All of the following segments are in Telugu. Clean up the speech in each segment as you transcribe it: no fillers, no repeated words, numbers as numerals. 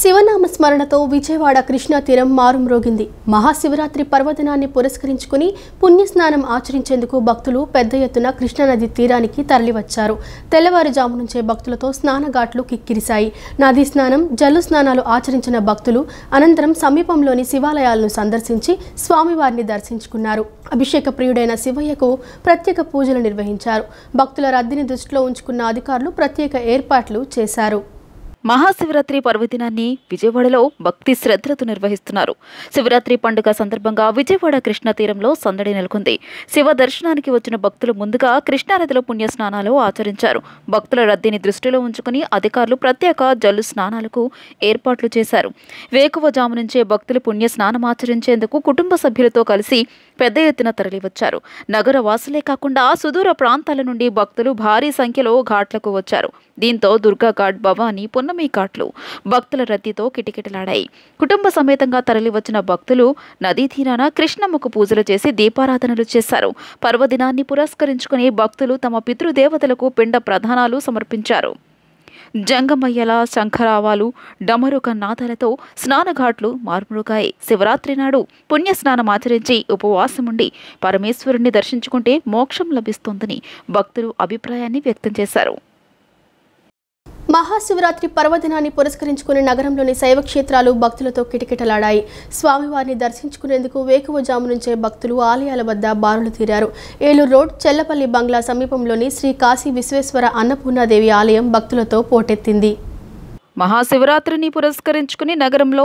శివనామ స్మరణతో విజయవాడ కృష్ణా తీరం మారుమ్రోగింది. మహాశివరాత్రి పర్వదినాన్ని పురస్కరించుకుని పుణ్యస్నానం ఆచరించేందుకు భక్తులు పెద్ద ఎత్తున కృష్ణానది తీరానికి తరలివచ్చారు. తెల్లవారుజాము నుంచే భక్తులతో స్నానఘాట్లు కిక్కిరిశాయి. నదీ స్నానం, జల్లు స్నానాలు ఆచరించిన భక్తులు అనంతరం సమీపంలోని శివాలయాలను సందర్శించి స్వామివారిని దర్శించుకున్నారు. అభిషేక ప్రియుడైన శివయ్యకు ప్రత్యేక పూజలు నిర్వహించారు. భక్తుల రద్దీని దృష్టిలో ఉంచుకున్న అధికారులు ప్రత్యేక ఏర్పాట్లు చేశారు. మహాశివరాత్రి పర్వదినాన్ని విజయవాడలో భక్తి శ్రద్ధలతో నిర్వహిస్తున్నారు. శివరాత్రి పండుగ సందర్భంగా విజయవాడ కృష్ణా తీరంలో సందడి నెలకొంది. శివ దర్శనానికి వచ్చిన భక్తులు ముందుగా కృష్ణానదిలో పుణ్యస్నానాలు ఆచరించారు. భక్తుల రద్దీని దృష్టిలో ఉంచుకుని అధికారులు ప్రత్యేక జల్లు స్నానాలకు ఏర్పాట్లు చేశారు. వేకువజాము నుంచే భక్తులు పుణ్యస్నానం ఆచరించేందుకు కుటుంబ సభ్యులతో కలిసి పెద్ద ఎత్తున తరలివచ్చారు. నగర వాసులే కాకుండా సుదూర ప్రాంతాల నుండి భక్తులు భారీ సంఖ్యలో ఘాట్లకు వచ్చారు. దీంతో దుర్గా ఘాట్, భవానీ, పున్నమి ఘాట్లు భక్తుల రద్దీతో కిటకిటలాడాయి. కుటుంబ సమేతంగా తరలివచ్చిన భక్తులు నదీ తీరాన కృష్ణమ్మకు పూజలు చేసి దీపారాధనలు చేశారు. పర్వదినాన్ని పురస్కరించుకుని భక్తులు తమ పితృదేవతలకు పిండ ప్రదానాలు సమర్పించారు. జంగమయ్యల శంఖరావాలు, డమరుక నాదాలతో స్నానఘాట్లు మార్మురుగాయి. శివరాత్రి నాడు పుణ్యస్నానం ఆచరించి ఉపవాసముండి పరమేశ్వరుణ్ణి దర్శించుకుంటే మోక్షం లభిస్తుందని భక్తులు అభిప్రాయాన్ని వ్యక్తం చేశారు. మహాశివరాత్రి పర్వదినాన్ని పురస్కరించుకుని నగరంలోని శైవ క్షేత్రాలు భక్తులతో కిటకిటలాడాయి. స్వామివారిని దర్శించుకునేందుకు వేకువజాము నుంచే భక్తులు ఆలయాల వద్ద బారులు తీరారు. ఏలూరు రోడ్, చెల్లపల్లి బంగ్లా సమీపంలోని శ్రీ కాశీ విశ్వేశ్వర అన్నపూర్ణాదేవి ఆలయం భక్తులతో పోటెత్తింది. మహాశివరాత్రిని పురస్కరించుకుని నగరంలో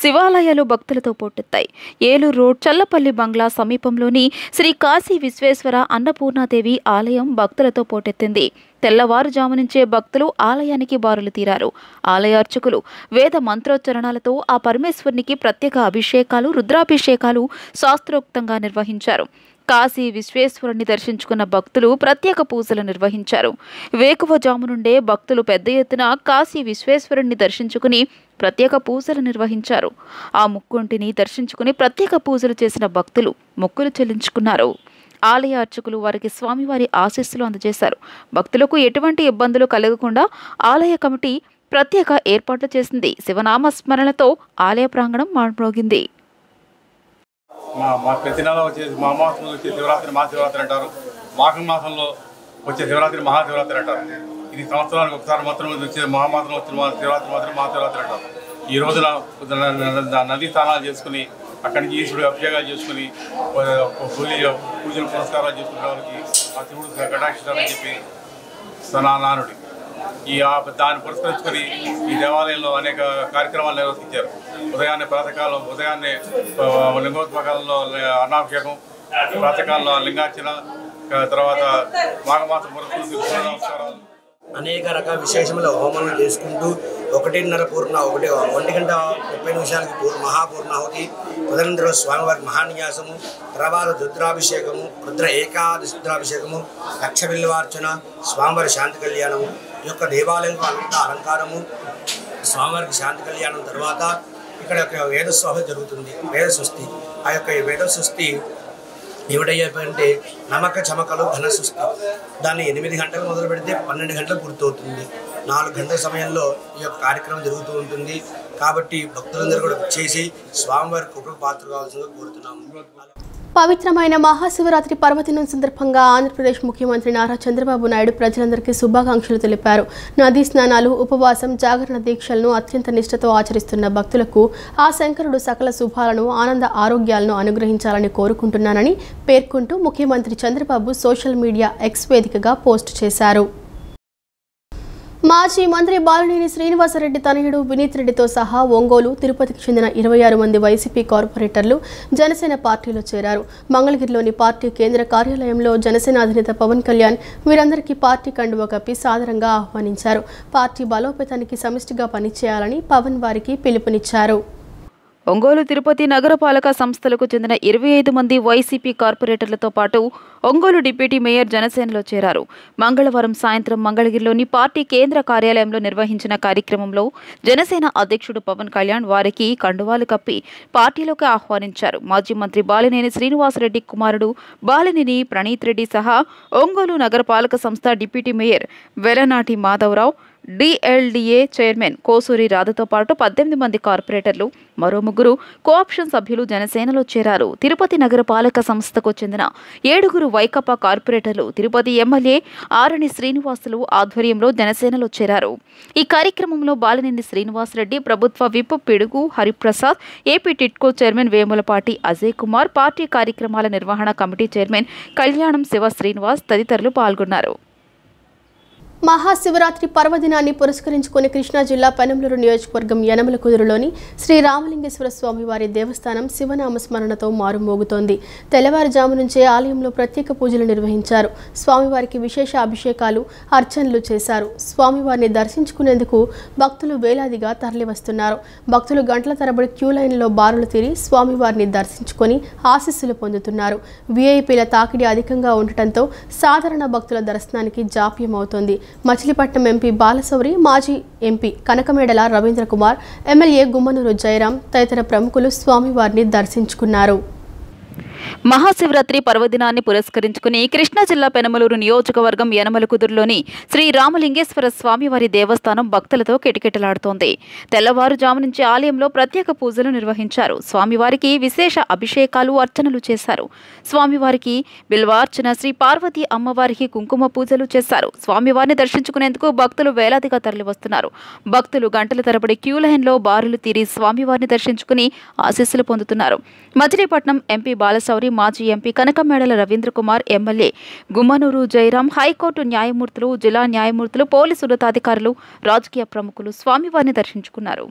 శివాలయాలు భక్తులతో పోటెత్తాయి. ఏలూరు రోడ్, చల్లపల్లి బంగ్లా సమీపంలోని శ్రీ కాశీ విశ్వేశ్వర అన్నపూర్ణాదేవి ఆలయం భక్తులతో పోటెత్తింది. తెల్లవారుజాము నుంచే భక్తులు ఆలయానికి బారులు తీరారు. ఆలయ అర్చకులు వేద మంత్రోచ్చరణాలతో ఆ పరమేశ్వరునికి ప్రత్యేక అభిషేకాలు, రుద్రాభిషేకాలు శాస్త్రోక్తంగా నిర్వహించారు. కాశీ విశ్వేశ్వరుని దర్శించుకున్న భక్తులు ప్రత్యేక పూజలు నిర్వహించారు. వేకువజాము నుండే భక్తులు పెద్ద ఎత్తున కాశీ విశ్వేశ్వరుణ్ణి దర్శించుకుని ప్రత్యేక పూజలు నిర్వహించారు. ఆ ముక్కుంటిని దర్శించుకుని ప్రత్యేక పూజలు చేసిన భక్తులు మొక్కులు చెల్లించుకున్నారు. ఆలయ అర్చకులు వారికి స్వామివారి ఆశీస్సులు అందజేశారు. భక్తులకు ఎటువంటి ఇబ్బందులు కలగకుండా ఆలయ కమిటీ ప్రత్యేక ఏర్పాట్లు చేసింది. శివనామ స్మరణతో ఆలయ ప్రాంగణం మారుమ్రోగింది. ప్రతి నెల వచ్చే మాఘమాసంలో వచ్చే శివరాత్రి మహాశివరాత్రి అంటారు. మాఘం మాసంలో వచ్చే శివరాత్రి మహాశివరాత్రి అంటారు. ఇది సంవత్సరానికి ఒకసారి మాత్రం వచ్చే మహామాసంలో వచ్చిన శివరాత్రి మాత్రం మహాశివరాత్రి అంటారు. ఈ రోజున నదీ స్నానాలు చేసుకుని అక్కడి నుంచి ఈశ్వరుడు అభిషేకాలు చేసుకుని పూజలు పురస్కారాలు చేసుకునే వాళ్ళకి ఆ శివుడు కటాక్షిస్తారని చెప్పి నానుడి దాన్ని పురస్కరించుకొని ఈ దేవాలయంలో అనేక కార్యక్రమాలు నిర్వహించారు. ఉదయాన్నే లింగోద్భకాలంలో అన్నాభిషేకం, ప్రాతకాలంలో లింగార్చన, తర్వాత మాఘమాసం పురస్కరించుకుని నమస్కారాలు, అనేక రకాల విశేషముల హోమాలు చేసుకుంటూ 1 గంట 30 నిమిషాలకి మహాపూర్ణాహుతి, తదనంతరం స్వామివారి మహాన్యాసము, తర్వాత రుద్రాభిషేకము, రుద్ర ఏకాదశి రుద్రాభిషేకము, లక్ష బిల్వార్చన, స్వామివారి శాంతి కళ్యాణము, ఈ యొక్క దేవాలయం అంతా అలంకారము, స్వామివారికి శాంతి కళ్యాణం తర్వాత ఇక్కడ వేదస్వామి జరుగుతుంది. వేదస్వస్తి. ఆ యొక్క వేదస్వస్తి ఏమిటయ్యాయంటే నమక చమకలు ఘనసృష్టి. దాన్ని 8 గంటలు మొదలు పెడితే 12 గంటలు పూర్తవుతుంది. 4 గంటల సమయంలో ఈ యొక్క కార్యక్రమం జరుగుతూ ఉంటుంది. కాబట్టి భక్తులందరూ కూడా చేసి స్వామివారి కృపకు పాత్ర కావాల్సిందిగా కోరుతున్నాము. పవిత్రమైన మహాశివరాత్రి పర్వదినం సందర్భంగా ఆంధ్రప్రదేశ్ ముఖ్యమంత్రి నారా చంద్రబాబు నాయుడు ప్రజలందరికీ శుభాకాంక్షలు తెలిపారు. నదీ స్నానాలు, ఉపవాసం, జాగరణ దీక్షలను అత్యంత నిష్ఠతో ఆచరిస్తున్న భక్తులకు ఆ శంకరుడు సకల శుభాలను, ఆనంద ఆరోగ్యాలను అనుగ్రహించాలని కోరుకుంటున్నానని పేర్కొంటూ ముఖ్యమంత్రి చంద్రబాబు సోషల్ మీడియా ఎక్స్ వేదికగా పోస్టు చేశారు. మాజీ మంత్రి బాలినేని శ్రీనివాసరెడ్డి తనయుడు వినీత్ రెడ్డితో సహా ఒంగోలు, తిరుపతికి చెందిన 26 మంది వైసీపీ కార్పొరేటర్లు జనసేన పార్టీలో చేరారు. మంగళగిరిలోని పార్టీ కేంద్ర కార్యాలయంలో జనసేన అధినేత పవన్ కళ్యాణ్ వీరందరికీ పార్టీ కండువా కప్పి సాదరంగా ఆహ్వానించారు. పార్టీ బలోపేతానికి సమిష్టిగా పనిచేయాలని పవన్ వారికి పిలుపునిచ్చారు. ఒంగోలు, తిరుపతి నగరపాలక సంస్థలకు చెందిన 25 మంది వైసీపీ కార్పొరేటర్లతో పాటు ఒంగోలు డిప్యూటీ మేయర్ జనసేనలో చేరారు. మంగళవారం సాయంత్రం మంగళగిరిలోని పార్టీ కేంద్ర కార్యాలయంలో నిర్వహించిన కార్యక్రమంలో జనసేన అధ్యక్షుడు పవన్ కళ్యాణ్ వారికి కండువాలు కప్పి పార్టీలోకి ఆహ్వానించారు. మాజీ మంత్రి బాలినేని శ్రీనివాసరెడ్డి కుమారుడు బాలినేని ప్రణీత్ రెడ్డి సహా ఒంగోలు నగరపాలక సంస్థ డిప్యూటీ మేయర్ వెలనాటి మాధవరావు, డిఎల్డిఏ చైర్మన్ కోసూరి రాధతో పాటు 18 మంది కార్పొరేటర్లు, మరో 3 కోఆప్షన్ సభ్యులు జనసేనలో చేరారు. తిరుపతి నగరపాలక సంస్థకు చెందిన 7 వైకాపా కార్పొరేటర్లు, తిరుపతి ఎమ్మెల్యే ఆరణి శ్రీనివాసులు ఆధ్వర్యంలో జనసేనలో చేరారు. ఈ కార్యక్రమంలో బాలినేని శ్రీనివాసరెడ్డి, ప్రభుత్వ విప్ పిడుగు Hariprasad, AP TIDCO chairman Vemulapati Ajay Kumar, party కార్యక్రమాల నిర్వహణ కమిటీ చైర్మన్ కళ్యాణం శివ శ్రీనివాస్ తదితరులు పాల్గొన్నారు. మహాశివరాత్రి పర్వదినాన్ని పురస్కరించుకుని కృష్ణా జిల్లా పెనంలూరు నియోజకవర్గం యనమలకుదురులోని శ్రీ రామలింగేశ్వర స్వామి వారి దేవస్థానం శివనామస్మరణతో మారుమోగుతోంది. తెల్లవారుజాము నుంచే ఆలయంలో ప్రత్యేక పూజలు నిర్వహించారు. స్వామివారికి విశేష అభిషేకాలు, అర్చనలు చేశారు. స్వామివారిని దర్శించుకునేందుకు భక్తులు వేలాదిగా తరలివస్తున్నారు. భక్తులు గంటల తరబడి క్యూ లైన్లో బారులు తీరి స్వామివారిని దర్శించుకొని ఆశీస్సులు పొందుతున్నారు. వీఐపీల తాకిడి అధికంగా ఉండటంతో సాధారణ భక్తుల దర్శనానికి జాప్యమవుతోంది. మచిలీపట్నం ఎంపీ బాలశౌరి, మాజీ ఎంపీ కనకమేడల రవీంద్ర కుమార్, ఎమ్మెల్యే గుమ్మనూరు జయరాం తదితర ప్రముఖులు స్వామివారిని దర్శించుకున్నారు. మహాశివరాత్రి పర్వదినాన్ని పురస్కరించుకుని కృష్ణా జిల్లా పెనమలూరు నియోజకవర్గం యనమలకుదురులోని శ్రీ రామలింగేశ్వర స్వామివారి దేవస్థానం భక్తులతో కిటకిటలాడుతోంది. తెల్లవారుజాము నుంచి ఆలయంలో ప్రత్యేక పూజలు నిర్వహించారు. స్వామివారికి విశేష అభిషేకాలు, అర్చనలు చేశారు. స్వామివారికి బిల్వార్చన, శ్రీ పార్వతీ అమ్మవారికి కుంకుమ పూజలు చేశారు. స్వామివారిని దర్శించుకునేందుకు భక్తులు వేలాదిగా తరలివస్తున్నారు. భక్తులు గంటల తరబడి క్యూ లైన్లో బారులు తీరి స్వామివారిని దర్శించుకుని ఆశీస్సులు పొందుతున్నారు. మచిలీపట్నం ఎంపీ బాలశౌరి, మాజీ MP Kanakamedala Ravindra Kumar, MLA Gummanur Jayaram, high court న్యాయమూర్తులు, జిల్లా న్యాయమూర్తులు, పోలీసు ఉన్నతాధికారులు, రాజకీయ ప్రముఖులు స్వామివారిని దర్శించుకున్నారు.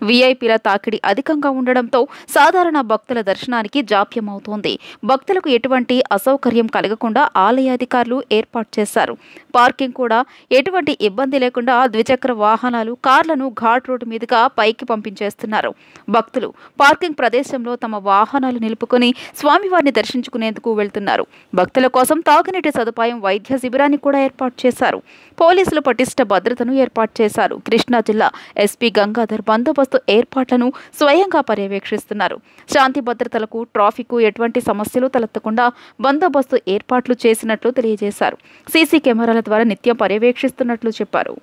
వీఐపీల తాకిడి అధికంగా ఉండడంతో సాధారణ భక్తుల దర్శనానికి జాప్యమవుతోంది. భక్తులకు ఎటువంటి అసౌకర్యం కలగకుండా ఆలయాధికారులు ఏర్పాటు చేశారు. పార్కింగ్ కూడా ఎటువంటి ఇబ్బంది లేకుండా ద్విచక్ర వాహనాలు, కార్లను ఘాట్ రోడ్డు మీదుగా పైకి పంపించేస్తున్నారు. భక్తులు పార్కింగ్ ప్రదేశంలో తమ వాహనాలు నిలుపుకొని స్వామివారిని దర్శించుకునేందుకు వెళ్తున్నారు. భక్తుల కోసం తాగునీటి సదుపాయం, వైద్య శిబిరాన్ని కూడా ఏర్పాటు చేశారు. పోలీసులు పటిష్ట భద్రతను ఏర్పాటు చేశారు. కృష్ణా జిల్లా ఎస్పీ గంగాధర్ బందోబస్తు ఏర్పాట్లను స్వయంగా పర్యవేక్షిస్తున్నారు. శాంతి భద్రతలకు, ట్రాఫిక్ ఎటువంటి సమస్యలు తలెత్తకుండా బందోబస్తు ఏర్పాట్లు చేసినట్లు తెలియజేశారు. సీసీ కెమెరాల ద్వారా నిత్యం పర్యవేక్షిస్తున్నట్లు చెప్పారు.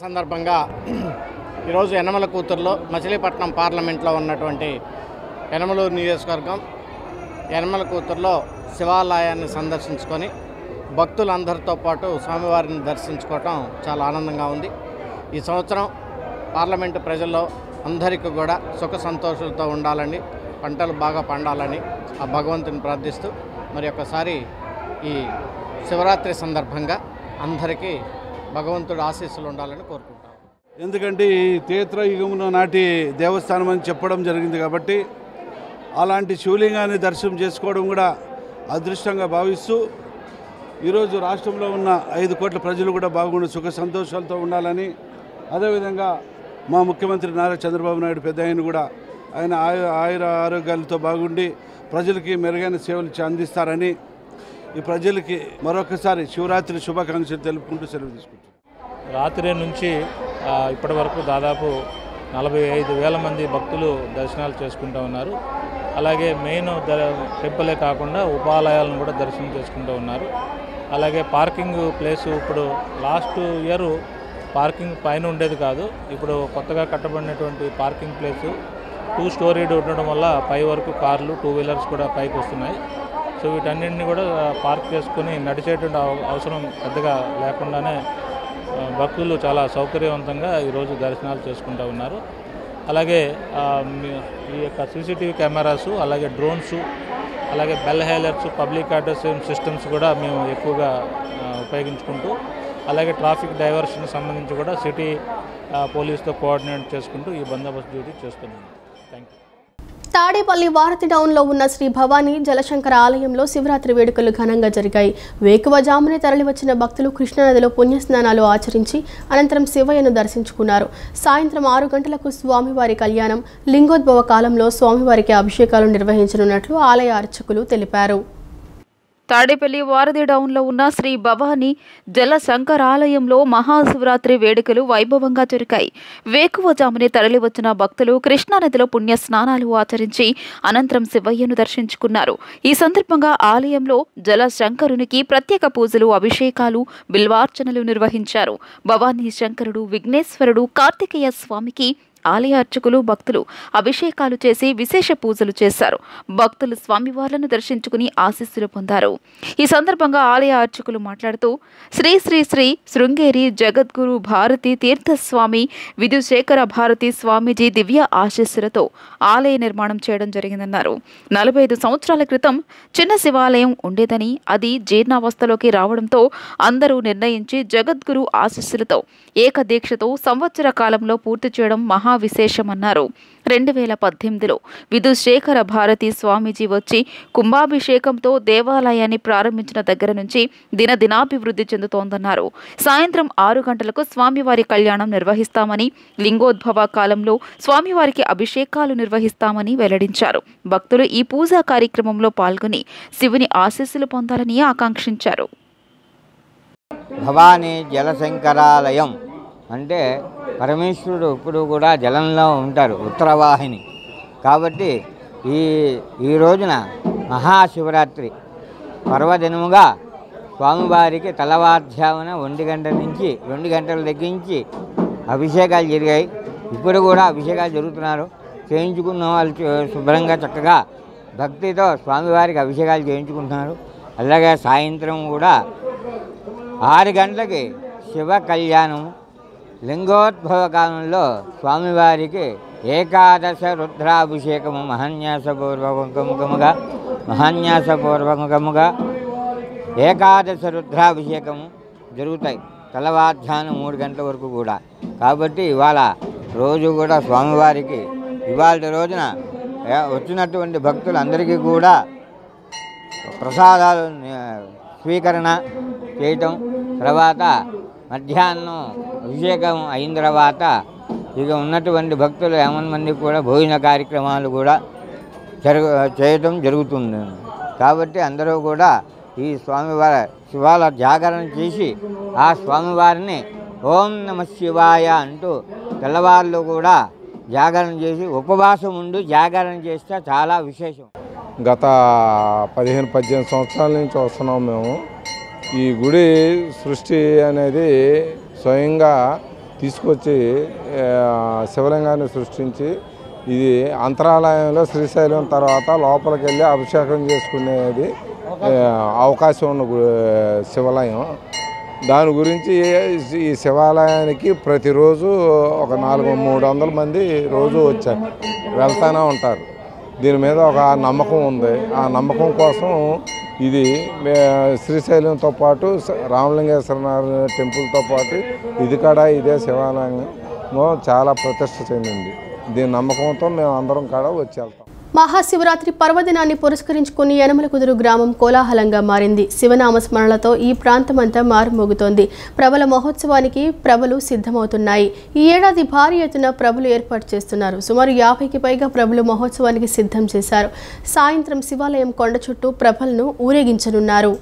సందర్భంగా ఈరోజు యనమలకుదురులో మచిలీపట్నం పార్లమెంట్లో ఉన్నటువంటి యనమలూరు నియోజకవర్గం యనమలకుదురులో శివాలయాన్ని సందర్శించుకొని భక్తులందరితో పాటు స్వామివారిని దర్శించుకోవటం చాలా ఆనందంగా ఉంది. ఈ సంవత్సరం పార్లమెంటు ప్రజల్లో అందరికీ కూడా సుఖ సంతోషాలతో ఉండాలని, పంటలు బాగా పండాలని ఆ భగవంతుని ప్రార్థిస్తూ మరి ఒకసారి ఈ శివరాత్రి సందర్భంగా అందరికీ భగవంతుడు ఆశీస్సులు ఉండాలని కోరుకుంటాం. ఎందుకంటే ఈ త్రేతాయుగమున నాటి దేవస్థానం అని చెప్పడం జరిగింది కాబట్టి అలాంటి శివలింగాన్ని దర్శనం చేసుకోవడం కూడా అదృష్టంగా భావిస్తూ ఈరోజు రాష్ట్రంలో ఉన్న 5 కోట్ల ప్రజలు కూడా బాగుండి సుఖ సంతోషాలతో ఉండాలని, అదేవిధంగా మా ముఖ్యమంత్రి నారా చంద్రబాబు నాయుడు పెద్ద ఆయన కూడా ఆయన ఆయుర ఆరోగ్యాలతో బాగుండి ప్రజలకి మెరుగైన సేవలు అందిస్తారని ఈ ప్రజలకి మరొకసారి శివరాత్రి శుభాకాంక్షలు తెలుపుకుంటూ సెలవు తీసుకుంటాం. రాత్రి నుంచి ఇప్పటి వరకు దాదాపు 45,000 మంది భక్తులు దర్శనాలు చేసుకుంటూ ఉన్నారు. అలాగే మెయిన్ టెంపులే కాకుండా ఉపాలయాలను కూడా దర్శనం చేసుకుంటూ ఉన్నారు. అలాగే పార్కింగ్ ప్లేసు ఇప్పుడు లాస్ట్ ఇయర్ పార్కింగ్ పైన ఉండేది కాదు, ఇప్పుడు కొత్తగా కట్టబడినటువంటి పార్కింగ్ ప్లేసు 2 స్టోరీడ్ ఉండడం వల్ల పై వరకు కార్లు, 2 వీలర్స్ కూడా పైకి వస్తున్నాయి. సో వీటన్నింటినీ కూడా పార్క్ చేసుకుని నడిచేటువంటి అవసరం పెద్దగా లేకుండానే భక్తులు చాలా సౌకర్యవంతంగా ఈరోజు దర్శనాలు చేసుకుంటూ ఉన్నారు. అలాగే ఈ యొక్క సీసీటీవీ కెమెరాసు, అలాగే డ్రోన్స్, అలాగే బెల్ హైలర్స్, పబ్లిక్ అడ్రస్ సిస్టమ్స్ కూడా మేము ఎక్కువగా ఉపయోగించుకుంటూ, అలాగే ట్రాఫిక్ డైవర్షన్ సంబంధించి కూడా సిటీ పోలీస్తో కోఆర్డినేట్ చేసుకుంటూ ఈ బందోబస్తు డ్యూటీ చేస్తున్నాము. Thank you. తాడేపల్లి వారతి టౌన్లో ఉన్న శ్రీ భవానీ జలశంకర ఆలయంలో శివరాత్రి వేడుకలు ఘనంగా జరిగాయి. వేకువజామునే తరలివచ్చిన భక్తులు కృష్ణానదిలో పుణ్యస్నానాలు ఆచరించి అనంతరం శివయ్యను దర్శించుకున్నారు. సాయంత్రం 6 గంటలకు స్వామివారి కళ్యాణం, లింగోద్భవ కాలంలో స్వామివారికి అభిషేకాలు నిర్వహించనున్నట్లు ఆలయ అర్చకులు తెలిపారు. తాడేపల్లి వారధి డౌన్లో ఉన్న శ్రీ భవానీ జలశంకరాలయంలో మహాశివరాత్రి వేడుకలు వైభవంగా జరిగాయి. వేకువజామునే తరలివచ్చిన భక్తులు కృష్ణానదిలో పుణ్య స్నానాలు ఆచరించి అనంతరం శివయ్యను దర్శించుకున్నారు. ఈ సందర్భంగా ఆలయంలో జలశంకరునికి ప్రత్యేక పూజలు, అభిషేకాలు, బిల్వార్చనలు నిర్వహించారు. భవానీ శంకరుడు, విఘ్నేశ్వరుడు, కార్తికేయ స్వామికి ఆలయ అర్చకులు, భక్తులు అభిషేకాలు చేసి విశేష పూజలు చేశారు. భక్తులు స్వామివార్లను దర్శించుకుని ఆశీస్సులు పొందారు. ఈ సందర్భంగా ఆలయ అర్చకులు మాట్లాడుతూ శ్రీ శ్రీ శ్రీ శృంగేరి జగద్గురు భారతి తీర్థస్వామి విధుశేఖర భారతి స్వామీజీ దివ్య ఆశీస్సులతో ఆలయ నిర్మాణం చేయడం జరిగిందన్నారు. 45 సంవత్సరాల క్రితం చిన్న శివాలయం ఉండేదని, అది జీర్ణావస్థలోకి రావడంతో అందరూ నిర్ణయించి జగద్గురు ఆశీస్సులతో ఏకదీక్షతో సంవత్సర కాలంలో పూర్తి చేయడం విశేషమన్నారు. 2018లో విధుశేఖర భారతి స్వామీజీ వచ్చి కుంభాభిషేకంతో దేవాలయాన్ని ప్రారంభించిన దగ్గర నుంచి దినదినాభివృద్ధి చెందుతోందన్నారు. సాయంత్రం 6 గంటలకు స్వామివారి కళ్యాణం నిర్వహిస్తామని, లింగోద్భవ కాలంలో స్వామివారికి అభిషేకాలు నిర్వహిస్తామని వెల్లడించారు. భక్తులు ఈ పూజా కార్యక్రమంలో పాల్గొని శివుని ఆశీస్సులు పొందాలని ఆకాంక్షించారు. భవానీ జలశంకరాలయం అంటే పరమేశ్వరుడు ఇప్పుడు కూడా జలంలో ఉంటారు, ఉత్తరవాహిని. కాబట్టి ఈ రోజున మహాశివరాత్రి పర్వదినముగా స్వామివారికి తెల్లవారుజామున 1 గంట నుంచి 2 గంటల దగ్గరించి అభిషేకాలు జరిగాయి. ఇప్పుడు కూడా అభిషేకాలు జరుగుతున్నారు. చేయించుకున్న వాళ్ళు శుభ్రంగా చక్కగా భక్తితో స్వామివారికి అభిషేకాలు చేయించుకుంటున్నారు. అలాగే సాయంత్రం కూడా 6 గంటలకి శివ కళ్యాణం. లింగోద్భవ కాలంలో స్వామివారికి ఏకాదశ రుద్రాభిషేకము మహాన్యాసపూర్వకముగా ఏకాదశ రుద్రాభిషేకము జరుగుతాయి తెల్లవారుజామున 3 గంటల వరకు కూడా. కాబట్టి ఇవాళ రోజు కూడా స్వామివారికి ఇవాళ రోజున వచ్చినటువంటి భక్తులందరికీ కూడా ప్రసాదాలు స్వీకరణ చేయటం, తర్వాత మధ్యాహ్నం అభిషేకం అయిన తర్వాత ఇక ఉన్నటువంటి భక్తులు 50 మందికి కూడా భోజన కార్యక్రమాలు కూడా చేయటం జరుగుతుంది. కాబట్టి అందరూ కూడా ఈ స్వామివారి శివాల జాగరణ చేసి ఆ స్వామివారిని ఓం నమ శివాయ అంటూ తెల్లవారులు కూడా జాగరణ చేసి ఉపవాసం ఉండి జాగరణ చేస్తే చాలా విశేషం. గత 15-18 సంవత్సరాల నుంచి వస్తున్నాం మేము. ఈ గుడి సృష్టి అనేది స్వయంగా తీసుకొచ్చి శివలింగాన్ని సృష్టించి ఇది అంతరాలయంలో శ్రీశైలం తర్వాత లోపలికి వెళ్ళి అభిషేకం చేసుకునేది అవకాశం ఉన్న శివాలయం. దాని గురించి ఈ శివాలయానికి ప్రతిరోజు ఒక 400-300 మంది రోజు వచ్చారు వెళ్తూనే ఉంటారు. దీని మీద ఒక నమ్మకం ఉంది. ఆ నమ్మకం కోసం ఇది శ్రీశైలంతో పాటు రామలింగేశ్వర టెంపుల్తో పాటు ఇది కూడా ఇదే శివాలయంలో చాలా ప్రతిష్ట చెందింది. దీని నమ్మకంతో మేము అందరం కూడా వచ్చి వెళ్తాం. మహాశివరాత్రి పర్వదినాన్ని పురస్కరించుకుని యనమలకుదురు గ్రామం కోలాహలంగా మారింది. శివనామస్మరణలతో ఈ ప్రాంతమంతా మారుమోగుతోంది. ప్రబల మహోత్సవానికి ప్రభలు సిద్ధమవుతున్నాయి. ఈ ఏడాది భారీ ఎత్తున ప్రభలు ఏర్పాటు చేస్తున్నారు. సుమారు 50కి పైగా ప్రభలు మహోత్సవానికి సిద్ధం చేశారు. సాయంత్రం శివాలయం కొండ చుట్టూ ప్రభలను ఊరేగించనున్నారు.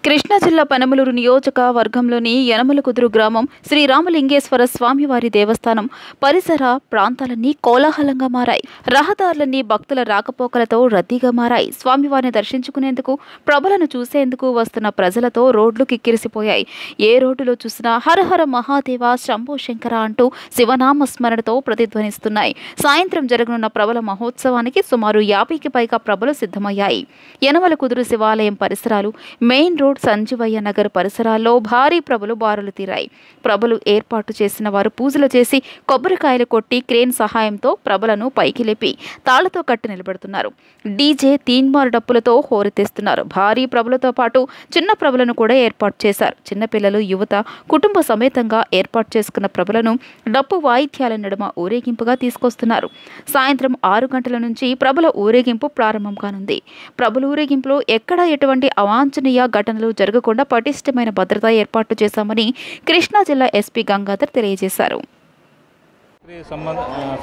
కృష్ణా జిల్లా పెనమలూరు నియోజకవర్గంలోని యనమలకుదురు గ్రామం శ్రీ రామలింగేశ్వర స్వామివారి దేవస్థానం పరిసర ప్రాంతాలన్నీ కోలాహలంగా మారాయి. రహదారులన్నీ భక్తుల రాకపోకలతో రద్దీగా మారాయి. స్వామివారిని దర్శించుకునేందుకు, ప్రభలను చూసేందుకు వస్తున్న ప్రజలతో రోడ్లు కిక్కిరిసిపోయాయి. ఏ రోడ్డులో చూసినా హరహర మహాదేవ, శంభో శంకర అంటూ శివనామ స్మరణతో ప్రతిధ్వనిస్తున్నాయి. సాయంత్రం జరగనున్న ప్రభల మహోత్సవానికి సుమారు 50కి పైగా ప్రభలు సిద్ధమయ్యాయి. యనమలకుదురు శివాలయం పరిసరాలు, మెయిన్ రోడ్, సంజీవయ్య నగర్ పరిసరాల్లో భారీ ప్రభలు బారులు తీరాయి. ప్రభలు ఏర్పాటు చేసిన వారు పూజలు చేసి కొబ్బరికాయలు కొట్టి క్రేన్ సహాయంతో ప్రభలను పైకి లేపి తాళ్లతో కట్టి నిలబెడుతున్నారు. డీజే, తీన్మార్ డప్పులతో హోరెత్తేస్తున్నారు. భారీ ప్రభలతో పాటు చిన్న ప్రభలను కూడా ఏర్పాటు చేశారు. చిన్నపిల్లలు, యువత కుటుంబ సమేతంగా ఏర్పాటు చేసుకున్న ప్రభలను డప్పు వాయిద్యాల నడుమ ఊరేగింపుగా తీసుకొస్తున్నారు. సాయంత్రం 6 గంటల నుంచి ప్రభల ఊరేగింపు ప్రారంభం కానుంది. ప్రభల ఊరేగింపులో ఎక్కడా ఎటువంటి అవాంఛనీయ ఘటనలు జరగకుండా పటిష్టమైన భద్రత ఏర్పాటు చేశామని కృష్ణా జిల్లా ఎస్పీ గంగాధర్ తెలియజేశారు.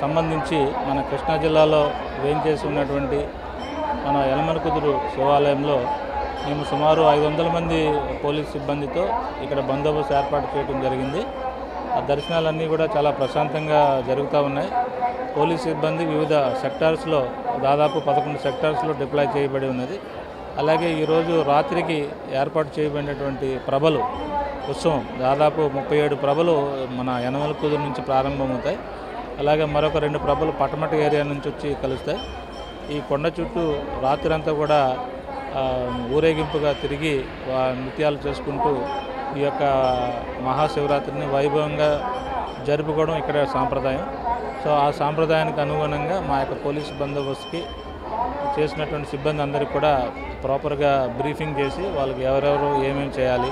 సంబంధించి మన కృష్ణా జిల్లాలో వేంచేసి ఉన్నటువంటి మన యనమలకుదురు శివాలయంలో మేము సుమారు 500 మంది పోలీస్ సిబ్బందితో ఇక్కడ బందోబస్తు ఏర్పాటు చేయడం జరిగింది. ఆ దర్శనాలన్నీ కూడా చాలా ప్రశాంతంగా జరుగుతూ ఉన్నాయి. పోలీస్ సిబ్బంది వివిధ సెక్టార్స్లో దాదాపు 11 సెక్టార్స్లో డిప్లాయ్ చేయబడి ఉన్నది. అలాగే ఈరోజు రాత్రికి ఏర్పాటు చేయబడినటువంటి ప్రభలు ఉత్సవం దాదాపు 37 ప్రభలు మన యనమల కుదురు నుంచి ప్రారంభమవుతాయి. అలాగే మరొక 2 ప్రభలు పటమట ఏరియా నుంచి వచ్చి కలుస్తాయి. ఈ కొండ చుట్టూ రాత్రంతా కూడా ఊరేగింపుగా తిరిగి నృత్యాలు చేసుకుంటూ ఈ యొక్క మహాశివరాత్రిని వైభవంగా జరుపుకోవడం ఇక్కడ సాంప్రదాయం. సో ఆ సాంప్రదాయానికి అనుగుణంగా మా యొక్క పోలీసు బందోబస్తుకి చేసినటువంటి సిబ్బంది అందరికీ కూడా ప్రాపర్గా బ్రీఫింగ్ చేసి వాళ్ళకి ఎవరెవరు ఏమేమి చేయాలి,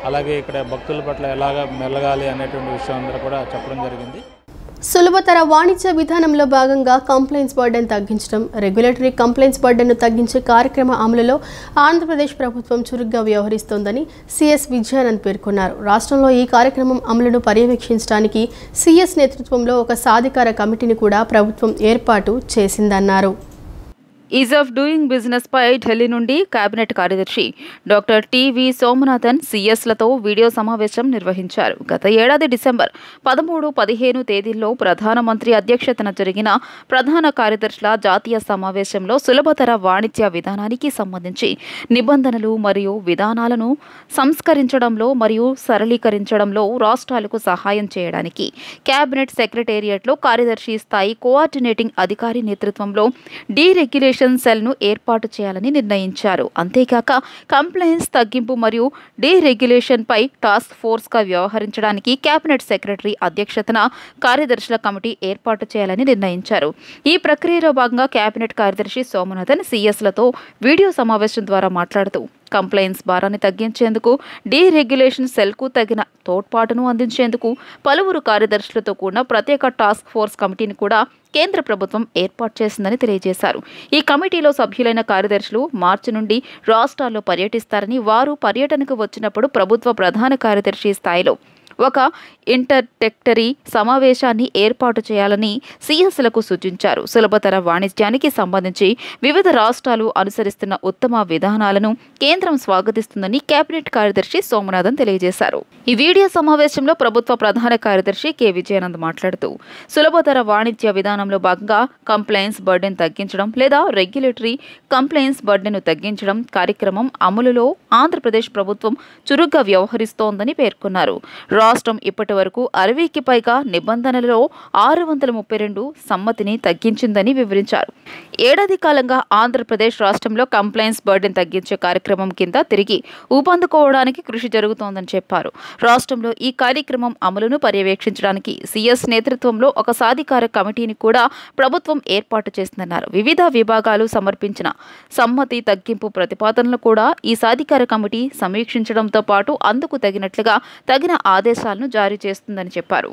అలాగే ఇక్కడ భక్తుల పట్ల ఎలాగ మెలగాలి అనేటువంటి విషయం అందరూ కూడా చెప్పడం జరిగింది. సులభతర వాణిజ్య విధానంలో భాగంగా కంప్లైంట్స్ బర్డెన్ తగ్గించడం, రెగ్యులేటరీ కంప్లైంట్స్ బర్డెన్ను తగ్గించే కార్యక్రమ అమలులో ఆంధ్రప్రదేశ్ ప్రభుత్వం చురుగ్గా వ్యవహరిస్తోందని సిఎస్ విజయానంద్ పేర్కొన్నారు. రాష్ట్రంలో ఈ కార్యక్రమం అమలును పర్యవేక్షించడానికి సిఎస్ నేతృత్వంలో ఒక సాధికార కమిటీని కూడా ప్రభుత్వం ఏర్పాటు చేసిందన్నారు. ఈజ్ ఆఫ్ డూయింగ్ బిజినెస్ పై ఢిల్లీ నుండి కేబినెట్ కార్యదర్శి డాక్టర్ టివి సోమనాథన్ సిఎస్లతో వీడియో సమావేశం నిర్వహించారు. గత ఏడాది డిసెంబర్ 13-15 తేదీల్లో ప్రధానమంత్రి అధ్యక్షతన జరిగిన ప్రధాన కార్యదర్శుల జాతీయ సమావేశంలో సులభతర వాణిజ్య విధానానికి సంబంధించి నిబంధనలు మరియు విధానాలను సంస్కరించడంలో మరియు సరళీకరించడంలో రాష్ట్రాలకు సహాయం చేయడానికి కేబినెట్ సెక్రటేరియట్లో కార్యదర్శి స్థాయి కోఆర్డినేటింగ్ అధికారి నేతృత్వంలో డీరెగ్యులేషన్ సెల్ను ఏర్పాటు చేయాలని నిర్ణయించారు. అంతేకాక కంప్లైంట్స్ తగ్గింపు మరియు డీరెగ్యులేషన్ పై టాస్క్ ఫోర్స్గా వ్యవహరించడానికి కేబినెట్ సెక్రటరీ అధ్యక్షతన కార్యదర్శుల కమిటీ ఏర్పాటు చేయాలని నిర్ణయించారు. ఈ ప్రక్రియలో భాగంగా కేబినెట్ కార్యదర్శి సోమనాథన్ సిఎస్లతో వీడియో సమావేశం ద్వారా మాట్లాడుతూ కంప్లైంట్స్ భారాన్ని తగ్గించేందుకు డీరెగ్యులేషన్ సెల్కు తగిన తోడ్పాటును అందించేందుకు పలువురు కార్యదర్శులతో కూడిన ప్రత్యేక టాస్క్ ఫోర్స్ కమిటీని కూడా కేంద్ర ప్రభుత్వం ఏర్పాటు చేసిందని తెలియజేశారు. ఈ కమిటీలో సభ్యులైన కార్యదర్శులు మార్చి నుండి రాష్ట్రాల్లో పర్యటిస్తారని, వారు పర్యటనకు వచ్చినప్పుడు ప్రభుత్వ ప్రధాన కార్యదర్శి స్థాయిలో ఒక ఇంటర్టెక్టరీ సమావేశాన్ని ఏర్పాటు చేయాలని సిఎస్లకు సూచించారు. సులభతర వాణిజ్యానికి సంబంధించి వివిధ రాష్ట్రాలు అనుసరిస్తున్న ఉత్తమ విధానాలను కేంద్రం స్వాగతిస్తుందని కేబినెట్ కార్యదర్శి సోమనాథన్ తెలియజేశారు. ఈ వీడియో సమావేశంలో ప్రభుత్వ ప్రధాన కార్యదర్శి కె విజయానంద్ మాట్లాడుతూ సులభతర వాణిజ్య విధానంలో భాగంగా కంప్లైంట్స్ బర్డెన్ తగ్గించడం లేదా రెగ్యులేటరీ కంప్లైంట్స్ బర్డెన్ను తగ్గించడం కార్యక్రమం అమలులో ఆంధ్రప్రదేశ్ ప్రభుత్వం చురుగ్గా వ్యవహరిస్తోందని పేర్కొన్నారు. రాష్ట్రం ఇప్పటి వరకు 60కి పైగా నిబంధనలలో 632 సమ్మతిని తగ్గించిందని వివరించారు. ఏడాది కాలంగా ఆంధ్రప్రదేశ్ రాష్ట్రంలో కంప్లైంట్స్ బర్డెన్ తగ్గించే కార్యక్రమం కింద తిరిగి ఊపందుకోవడానికి కృషి జరుగుతోందని చెప్పారు. రాష్ట్రంలో ఈ కార్యక్రమం అమలును పర్యవేక్షించడానికి సిఎస్ నేతృత్వంలో ఒక సాధికార కమిటీని కూడా ప్రభుత్వం ఏర్పాటు చేసిందన్నారు. వివిధ విభాగాలు సమర్పించిన సమ్మతి తగ్గింపు ప్రతిపాదనలు కూడా ఈ సాధికార కమిటీ సమీక్షించడంతో పాటు అందుకు తగినట్లుగా తగిన ఆదేశాలను జారీ చేస్తుందని చెప్పారు.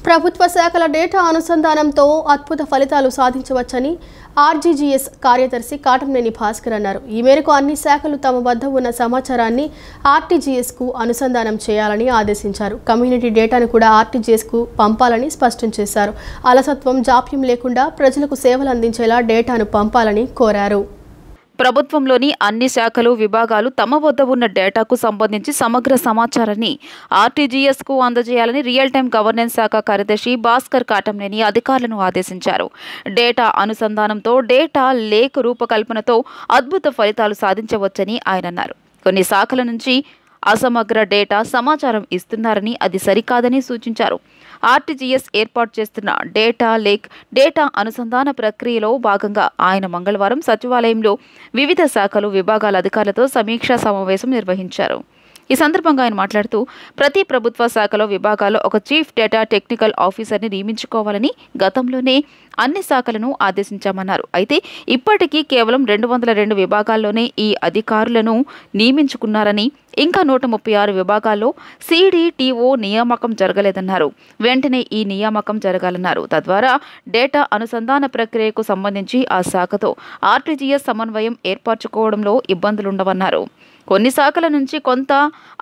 ప్రభుత్వ శాఖల డేటా అనుసంధానంతో అద్భుత ఫలితాలు సాధించవచ్చని ఆర్జీజీఎస్ కార్యదర్శి కాటంనేని భాస్కర్ అన్నారు. ఈ మేరకు అన్ని శాఖలు తమ వద్ద ఉన్న సమాచారాన్ని ఆర్టీజీఎస్కు అనుసంధానం చేయాలని ఆదేశించారు. కమ్యూనిటీ డేటాను కూడా ఆర్టీజీఎస్కు పంపాలని స్పష్టం చేశారు. అలసత్వం, జాప్యం లేకుండా ప్రజలకు సేవలు అందించేలా డేటాను పంపాలని కోరారు. ప్రభుత్వంలోని అన్ని శాఖలు, విభాగాలు తమ వద్ద ఉన్న డేటాకు సంబంధించి సమగ్ర సమాచారాన్ని ఆర్టీజీఎస్కు అందజేయాలని రియల్ టైం గవర్నెన్స్ శాఖ కార్యదర్శి భాస్కర్ కాటంనేని అధికారులను ఆదేశించారు. డేటా అనుసంధానంతో, డేటా లేక్ రూపకల్పనతో అద్భుత ఫలితాలు సాధించవచ్చని ఆయన అన్నారు. కొన్ని శాఖల నుంచి అసమగ్ర డేటా సమాచారం ఇస్తున్నారని, అది సరికాదని సూచించారు. ఆర్టీజీఎస్ ఏర్పాటు చేస్తున్న డేటా లేక్, డేటా అనుసంధాన ప్రక్రియలో భాగంగా ఆయన మంగళవారం సచివాలయంలో వివిధ శాఖలు, విభాగాల అధికారులతో సమీక్షా సమావేశం నిర్వహించారు. ఈ సందర్భంగా ఆయన మాట్లాడుతూ ప్రతి ప్రభుత్వ శాఖలో, విభాగాల్లో ఒక చీఫ్ డేటా టెక్నికల్ ఆఫీసర్ని నియమించుకోవాలని గతంలోనే అన్ని శాఖలను ఆదేశించామన్నారు. అయితే ఇప్పటికీ కేవలం 202 విభాగాల్లోనే ఈ అధికారులను నియమించుకున్నారని, ఇంకా 136 విభాగాల్లో సిడిటిఓ నియామకం జరగలేదన్నారు. వెంటనే ఈ నియామకం జరగాలన్నారు. తద్వారా డేటా అనుసంధాన ప్రక్రియకు సంబంధించి ఆ శాఖతో ఆర్టీజీఎస్ సమన్వయం ఏర్పరచుకోవడంలో ఇబ్బందులుండవన్నారు. కొన్ని శాఖల నుంచి కొంత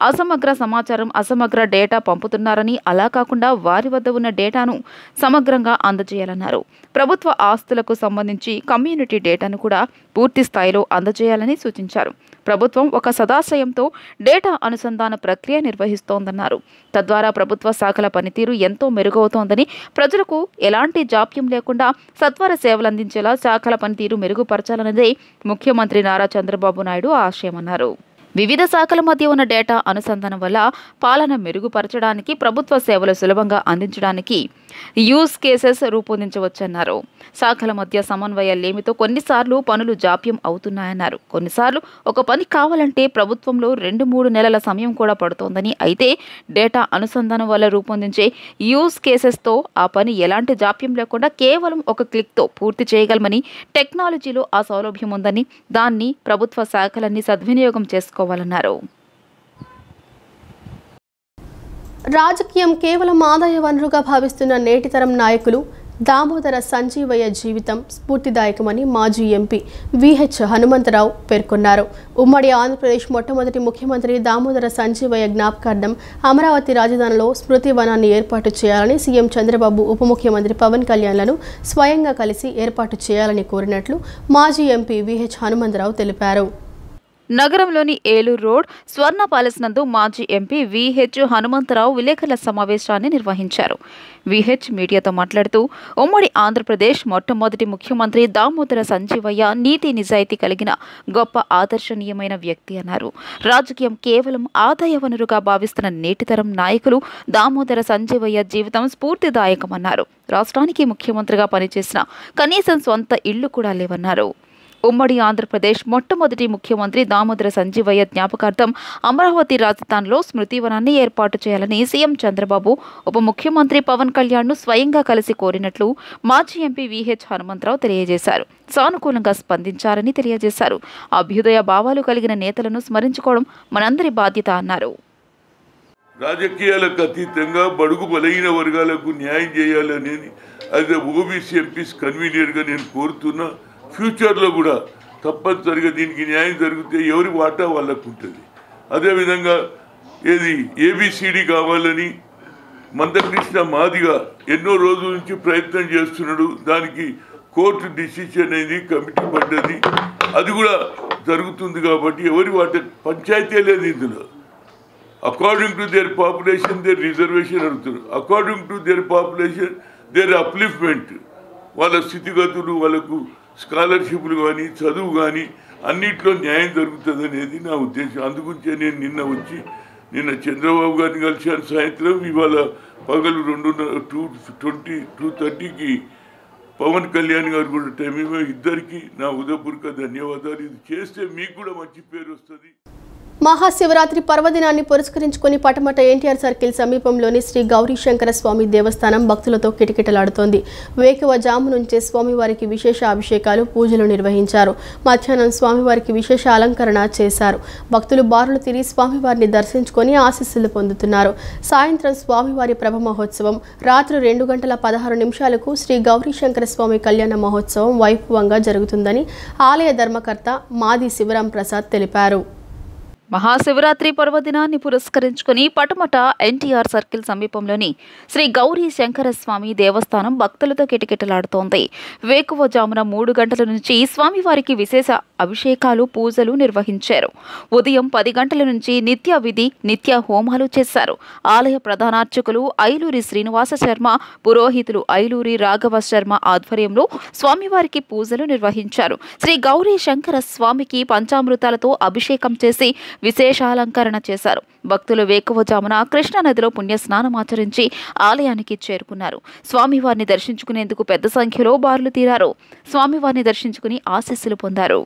అసమగ్ర సమాచారం, అసమగ్ర డేటా పంపుతున్నారని, అలా కాకుండా వారి వద్ద ఉన్న డేటాను సమగ్రంగా అందజేయాలన్నారు. ప్రభుత్వ ఆస్తులకు సంబంధించి కమ్యూనిటీ డేటాను కూడా పూర్తి స్థాయిలో అందజేయాలని సూచించారు. ప్రభుత్వం ఒక సదాశయంతో డేటా అనుసంధాన ప్రక్రియ నిర్వహిస్తోందన్నారు. తద్వారా ప్రభుత్వ శాఖల పనితీరు ఎంతో మెరుగవుతోందని, ప్రజలకు ఎలాంటి జాప్యం లేకుండా సత్వర సేవలందించేలా శాఖల పనితీరు మెరుగుపరచాలన్నదే ముఖ్యమంత్రి నారా చంద్రబాబు నాయుడు ఆశయమన్నారు. వివిధ శాఖల మధ్య ఉన్న డేటా అనుసంధానం వల్ల పాలన మెరుగుపరచడానికి, ప్రభుత్వ సేవలు సులభంగా అందించడానికి యూజ్ కేసెస్ రూపొందించవచ్చన్నారు. శాఖల మధ్య సమన్వయ లేమితో కొన్నిసార్లు పనులు జాప్యం అవుతున్నాయన్నారు. కొన్నిసార్లు ఒక పని కావాలంటే ప్రభుత్వంలో 2-3 నెలల సమయం కూడా పడుతోందని, అయితే డేటా అనుసంధానం వల్ల రూపొందించే యూజ్ కేసెస్తో ఆ పని ఎలాంటి జాప్యం లేకుండా కేవలం ఒక క్లిక్తో పూర్తి చేయగలమని, టెక్నాలజీలో ఆ సౌలభ్యం ఉందని, దాన్ని ప్రభుత్వ శాఖలన్నీ సద్వినియోగం చేసుకోవాలన్నారు. రాజకీయం కేవలం ఆదాయ వనరుగా భావిస్తున్న నేటితరం నాయకులు దామోదర సంజీవయ్య జీవితం స్ఫూర్తిదాయకమని మాజీ ఎంపీ విహెచ్ హనుమంతరావు పేర్కొన్నారు. ఉమ్మడి ఆంధ్రప్రదేశ్ మొట్టమొదటి ముఖ్యమంత్రి దామోదర సంజీవయ్య జ్ఞాపకార్థం అమరావతి రాజధానిలో స్మృతి వనాన్ని ఏర్పాటు చేయాలని సీఎం చంద్రబాబు ఉప ముఖ్యమంత్రి పవన్ కళ్యాణ్లను స్వయంగా కలిసి ఏర్పాటు చేయాలని కోరినట్లు మాజీ ఎంపీ విహెచ్ హనుమంతరావు తెలిపారు. నగరంలోని ఏలూరు రోడ్ స్వర్ణ ప్యాలెస్ నందు మాజీ ఎంపీ విహెచ్ హనుమంతరావు విలేకరుల సమావేశాన్ని నిర్వహించారు. విహెచ్ మీడియాతో మాట్లాడుతూ, ఉమ్మడి ఆంధ్రప్రదేశ్ మొట్టమొదటి ముఖ్యమంత్రి దామోదర సంజీవయ్య నీతి నిజాయితీ కలిగిన గొప్ప ఆదర్శనీయమైన వ్యక్తి అన్నారు. రాజకీయం కేవలం ఆదాయ వనరుగా భావిస్తున్న నేటితరం నాయకులు దామోదర సంజీవయ్య జీవితం స్ఫూర్తిదాయకమన్నారు. రాష్ట్రానికి ముఖ్యమంత్రిగా పనిచేసిన కనీసం సొంత ఇళ్లు కూడా లేవన్నారు. ఉమ్మడి ఆంధ్రప్రదేశ్ మొట్టమొదటి ముఖ్యమంత్రి దామోదర సంజీవయ్య జ్ఞాపకార్థం అమరావతి రాజధానిలో స్మృతివనాన్ని ఏర్పాటు చేయాలని సీఎం చంద్రబాబు ఉప ముఖ్యమంత్రి పవన్ కళ్యాణ్ను స్వయంగా కలిసి కోరినట్లు మాజీ ఎంపీ విహెచ్ హనుమంతరావు తెలియజేశారు. సానుకూలంగా స్పందించారని తెలియజేశారు. అభ్యుదయ భావాలు కలిగిన నేతలను స్మరించుకోవడం మనందరి బాధ్యత అన్నారు. రాజకీయాలకు అతీతంగా బడుగు బలహీన వర్గాలకు న్యాయం చేయాలనేది అది ఓబీసీ ఎంపీస్ కన్వీనియర్గా నేను కోరుతున్నా. ఫ్యూచర్లో కూడా తప్పనిసరిగా దీనికి న్యాయం జరిగితే ఎవరి వాటా వాళ్ళకు ఉంటుంది. అదేవిధంగా ఏబిసిడి కావాలని మందకృష్ణ మాదిగా ఎన్నో రోజుల నుంచి ప్రయత్నం చేస్తున్నాడు. దానికి కోర్టు డిసిషన్ అనేది కమిటీ పడ్డది, అది కూడా జరుగుతుంది. కాబట్టి ఎవరి వాటా పంచాయతీ లేదు ఇందులో. According to their population their reservation అడుగుతున్నారు. According to their population their upliftment, వాళ్ళ స్థితిగతులు, వాళ్ళకు స్కాలర్షిప్లు కానీ చదువు కానీ అన్నిట్లో న్యాయం జరుగుతుంది అనేది నా ఉద్దేశం. అందుగురించే నేను నిన్న చంద్రబాబు గారిని కలిశాను సాయంత్రం. ఇవాళ పగలు 2:30కి పవన్ కళ్యాణ్ గారు కూడా టైం ఇద్దరికి నా హృదయపూర్వక ధన్యవాదాలు. ఇది చేస్తే మీకు కూడా మంచి పేరు వస్తుంది. మహాశివరాత్రి పర్వదినాన్ని పురస్కరించుకుని పటమట ఎన్టీఆర్ సర్కిల్ సమీపంలోని శ్రీ గౌరీశంకర స్వామి దేవస్థానం భక్తులతో కిటకిటలాడుతోంది. వేకువజాము నుంచే స్వామివారికి విశేష అభిషేకాలు, పూజలు నిర్వహించారు. మధ్యాహ్నం స్వామివారికి విశేష అలంకరణ చేశారు. భక్తులు బారులు తిరిగి స్వామివారిని దర్శించుకొని ఆశీస్సులు పొందుతున్నారు. సాయంత్రం స్వామివారి ప్రభ మహోత్సవం, రాత్రి 2:16 శ్రీ గౌరీశంకర స్వామి కళ్యాణ మహోత్సవం వైభవంగా జరుగుతుందని ఆలయ ధర్మకర్త మాది శివరాం ప్రసాద్ తెలిపారు. మహాశివరాత్రి పర్వదినాన్ని పురస్కరించుకుని పటమట ఎన్టీఆర్ సర్కిల్ సమీపంలోని శ్రీ గౌరీ శంకర స్వామి దేవస్థానం భక్తులతో కిటకిటలాడుతోంది. వేకువజామున 3 గంటల నుంచి స్వామివారికి విశేష అభిషేకాలు, పూజలు నిర్వహించారు. ఉదయం 10 గంటల నుంచి నిత్య హోమాలు చేశారు. ఆలయ ప్రధానార్చకులు ఐలూరి శ్రీనివాస శర్మ, పురోహితులు ఐలూరి రాఘవ శర్మ ఆధ్వర్యంలో స్వామివారికి పూజలు నిర్వహించారు. శ్రీ గౌరీ శంకర స్వామికి పంచామృతాలతో అభిషేకం చేసి విశేషాలంకరణ చేశారు. భక్తులు వేకువజామున కృష్ణానదిలో పుణ్యస్నానం ఆచరించి ఆలయానికి చేరుకున్నారు. స్వామివారిని దర్శించుకునేందుకు పెద్ద సంఖ్యలో బారులు తీరారు. స్వామివారిని దర్శించుకుని ఆశీస్సులు పొందారు.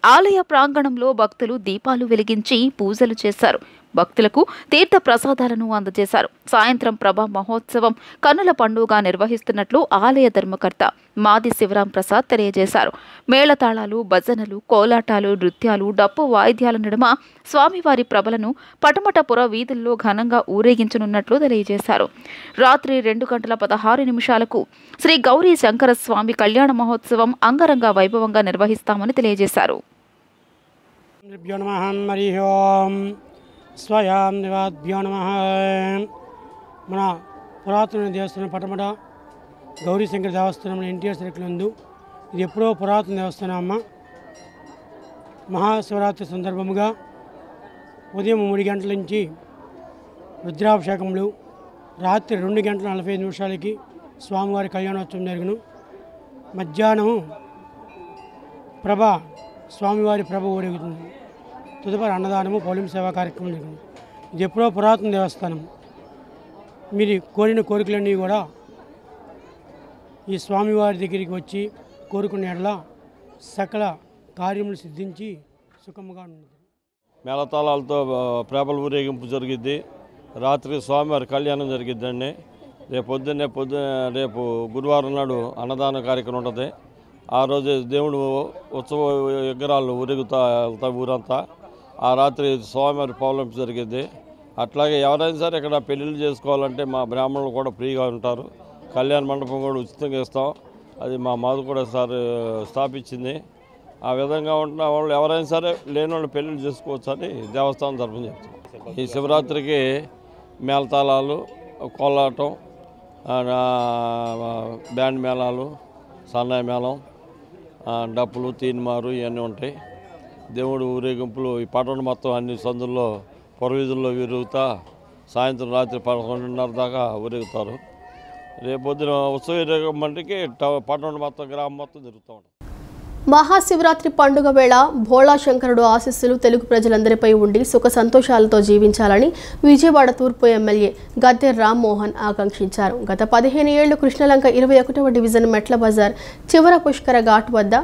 ఆలయ ప్రాంగణంలో భక్తులు దీపాలు వెలిగించి పూజలు చేశారు. భక్తులకు తీర్థ ప్రసాదాలను అందజేశారు. సాయంత్రం ప్రభా మహోత్సవం కన్నుల పండుగ నిర్వహిస్తున్నట్లు ఆలయ ధర్మకర్త మాది శివరాం ప్రసాద్ తెలియజేశారు. మేళతాళాలు, భజనలు, కోలాటాలు, నృత్యాలు, డప్పు వాయిద్యాల నడుమ స్వామివారి ప్రభలను పటమటపుర వీధుల్లో ఘనంగా ఊరేగించనున్నట్లు తెలియజేశారు. రాత్రి 2:16 శ్రీ గౌరీ శంకర స్వామి కళ్యాణ మహోత్సవం అంగరంగ వైభవంగా నిర్వహిస్తామని తెలియజేశారు. నమః హరి ఓం స్వయం దేవాభ్యో నమః. మన పురాతన దేవస్థానం పటమట గౌరీశంకర దేవస్థానం ఎన్టీఆర్ సర్కిల్ నందు. ఇది ఎప్పుడో పురాతన దేవస్థానం అమ్మ. మహాశివరాత్రి సందర్భముగా ఉదయం 3 గంటల నుంచి రుద్రాభిషేకములు, రాత్రి 2:45 స్వామివారి కళ్యాణోత్సవం జరుగును. మధ్యాహ్నము స్వామివారి ప్రభ ఊరేగుతుంది. తదుపరి అన్నదానము, పౌలిం సేవా కార్యక్రమం జరుగుతుంది. ఇది ఎప్పుడో పురాతన దేవస్థానం. మీరు కోరిన కోరికలన్నీ కూడా ఈ స్వామివారి దగ్గరికి వచ్చి కోరుకునే ఎడల సకల కార్యములు సిద్ధించి సుఖముగా ఉంటుంది. మేళతాళాలతో ప్రేపల ఊరేగింపు జరిగిద్ది. రాత్రి స్వామివారి కళ్యాణం జరిగిద్దండి. రేపు గురువారం నాడు అన్నదాన కార్యక్రమం ఉంటుంది. ఆ రోజు దేవుడు ఉత్సవ విగ్రహాలు ఊరేగుతా వెళ్తాయి ఊరంతా. ఆ రాత్రి స్వామివారి పౌర్ణమి జరిగింది. అట్లాగే ఎవరైనా సరే ఇక్కడ పెళ్ళిళ్ళు చేసుకోవాలంటే మా బ్రాహ్మణులు కూడా ఫ్రీగా ఉంటారు. కళ్యాణ మండపం కూడా ఉచితంగా ఇస్తాం. అది మా మాది కూడా స్థాపించింది. ఆ విధంగా ఉంటున్న వాళ్ళు ఎవరైనా సరే లేని వాళ్ళు పెళ్ళిళ్ళు చేసుకోవచ్చు అని దేవస్థానం తరఫున చెప్తాం. ఈ శివరాత్రికి మేళతాళాలు, కోలాటం, బ్యాండ్ మేళాలు, సన్నాయి మేళం, డప్పులు, తీన్మారు ఇవన్నీ ఉంటాయి. దేవుడు ఊరేగింపులు ఈ పట్టణం మొత్తం అన్ని సందుల్లో పొరవీధుల్లో విరుగుతా సాయంత్రం రాత్రి 11:30 దాకా ఊరేగుతారు. రేపొద్దున ఉత్సవ ఊరేగింపుకి పట్టణం మొత్తం గ్రామం మొత్తం తిరుగుతూ ఉంటాం. మహాశివరాత్రి పండుగ వేళ భోళా శంకరుడు ఆశీస్సులు తెలుగు ప్రజలందరిపై ఉండి సుఖ సంతోషాలతో జీవించాలని విజయవాడ తూర్పు ఎమ్మెల్యే గద్దె రామ్మోహన్ ఆకాంక్షించారు. గత 15 ఏళ్లు కృష్ణలంక 21వ డివిజన్ మెట్ల బజార్ చివర పుష్కర ఘాట్ వద్ద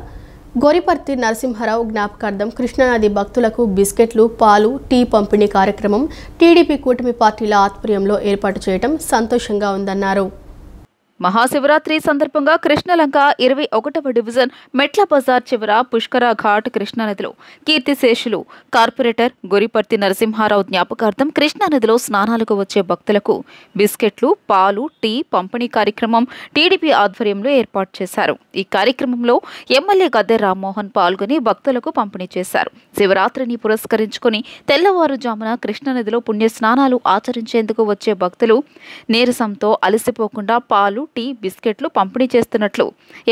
గోరిపర్తి నరసింహారావు జ్ఞాపకార్థం కృష్ణానది భక్తులకు బిస్కెట్లు, పాలు, టీ పంపిణీ కార్యక్రమం టీడీపీ కూటమి పార్టీల ఆధ్వర్యంలో ఏర్పాటు చేయడం సంతోషంగా ఉందన్నారు. మహాశివరాత్రి సందర్భంగా కృష్ణలంక 21వ డివిజన్ మెట్ల బజార్ చివర పుష్కర ఘాట్ కృష్ణానదిలో కీర్తిశేషులు కార్పొరేటర్ గోరిపర్తి నరసింహారావు జ్ఞాపకార్థం కృష్ణానదిలో స్నానాలకు వచ్చే భక్తులకు బిస్కెట్లు, పాలు, టీ పంపిణీ కార్యక్రమం టీడీపీ ఆధ్వర్యంలో ఏర్పాటు చేశారు. ఈ కార్యక్రమంలో ఎమ్మెల్యే గద్దె రామ్మోహన్ పాల్గొని భక్తులకు పంపిణీ చేశారు. శివరాత్రిని పురస్కరించుకుని తెల్లవారుజామున కృష్ణానదిలో పుణ్య స్నానాలు ఆచరించేందుకు వచ్చే భక్తులు నీరసంతో అలసిపోకుండా పాలు, టీ, బిస్కెట్లు పంపిణీ చేస్తున్నట్లు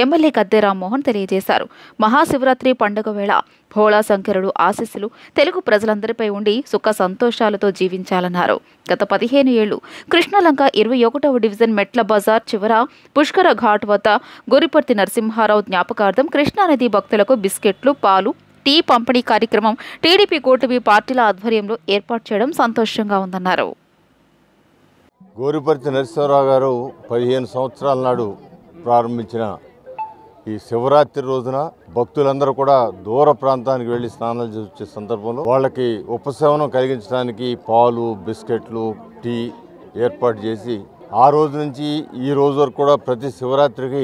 ఎమ్మెల్యే గద్దె రామ్మోహన్ తెలియజేశారు. మహాశివరాత్రి పండుగ వేళ భోళా శంకరుడు ఆశీస్సులు తెలుగు ప్రజలందరిపై ఉండి సుఖ సంతోషాలతో జీవించాలన్నారు. గత 15 ఏళ్లు కృష్ణలంక 21వ డివిజన్ మెట్ల బజార్ చివర పుష్కర ఘాట్ వద్ద గోరిపర్తి నరసింహారావు జ్ఞాపకార్థం కృష్ణానది భక్తులకు బిస్కెట్లు, పాలు, టీ పంపిణీ కార్యక్రమం టీడీపీ కూటమి పార్టీల ఆధ్వర్యంలో ఏర్పాటు చేయడం సంతోషంగా ఉందన్నారు. గోరిపర్తి నరసింహారావు గారు 15 సంవత్సరాల నాడు ప్రారంభించిన ఈ శివరాత్రి రోజున భక్తులందరూ కూడా దూర ప్రాంతానికి వెళ్ళి స్నానాలు చేసే సందర్భంలో వాళ్ళకి ఉపశమనం కలిగించడానికి పాలు, బిస్కెట్లు, టీ ఏర్పాటు చేసి ఆ రోజు నుంచి ఈ రోజు వరకు కూడా ప్రతి శివరాత్రికి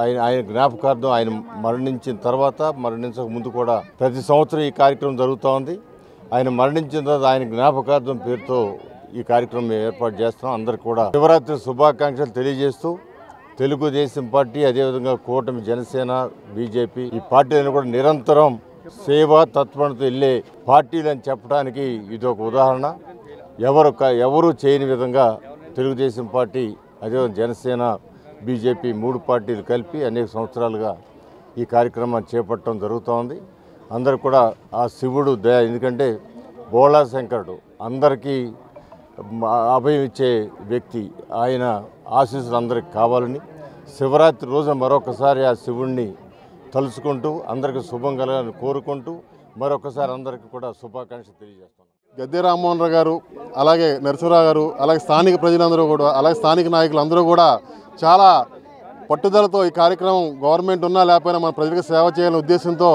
ఆయన జ్ఞాపకార్థం ఆయన మరణించిన తర్వాత మరణించక ముందు కూడా ప్రతి సంవత్సరం ఈ కార్యక్రమం జరుగుతూ ఉంది. ఆయన మరణించిన తర్వాత ఆయన జ్ఞాపకార్థం పేరుతో ఈ కార్యక్రమం ఏర్పాటు చేస్తున్నాం. అందరికి కూడా శివరాత్రి శుభాకాంక్షలు తెలియజేస్తూ తెలుగుదేశం పార్టీ, అదేవిధంగా కూటమి, జనసేన, బీజేపీ ఈ పార్టీలను కూడా నిరంతరం సేవా తత్పరతతో వెళ్ళే పార్టీలు అని చెప్పడానికి ఇది ఒక ఉదాహరణ. ఎవరు చేయని విధంగా తెలుగుదేశం పార్టీ, అదేవిధంగా జనసేన, బీజేపీ 3 పార్టీలు కలిపి అనేక సంవత్సరాలుగా ఈ కార్యక్రమాన్ని చేపట్టడం జరుగుతోంది. అందరూ కూడా ఆ శివుడు దయ, ఎందుకంటే భోళా శంకరుడు అందరికీ అభయం ఇచ్చే వ్యక్తి, ఆయన ఆశీస్సులు అందరికి కావాలని శివరాత్రి రోజున మరొకసారి ఆ శివుణ్ణి తలుచుకుంటూ అందరికీ శుభం కలగాలని కోరుకుంటూ మరొకసారి అందరికీ కూడా శుభాకాంక్షలు తెలియజేస్తున్నాను. గద్దె రామ్మోహన్ రావు గారు, అలాగే నరసింహారావు గారు, అలాగే స్థానిక ప్రజలందరూ కూడా, అలాగే స్థానిక నాయకులు అందరూ కూడా చాలా పట్టుదలతో ఈ కార్యక్రమం గవర్నమెంట్ ఉన్నా లేకపోయినా మన ప్రజలకు సేవ చేయాలనే ఉద్దేశంతో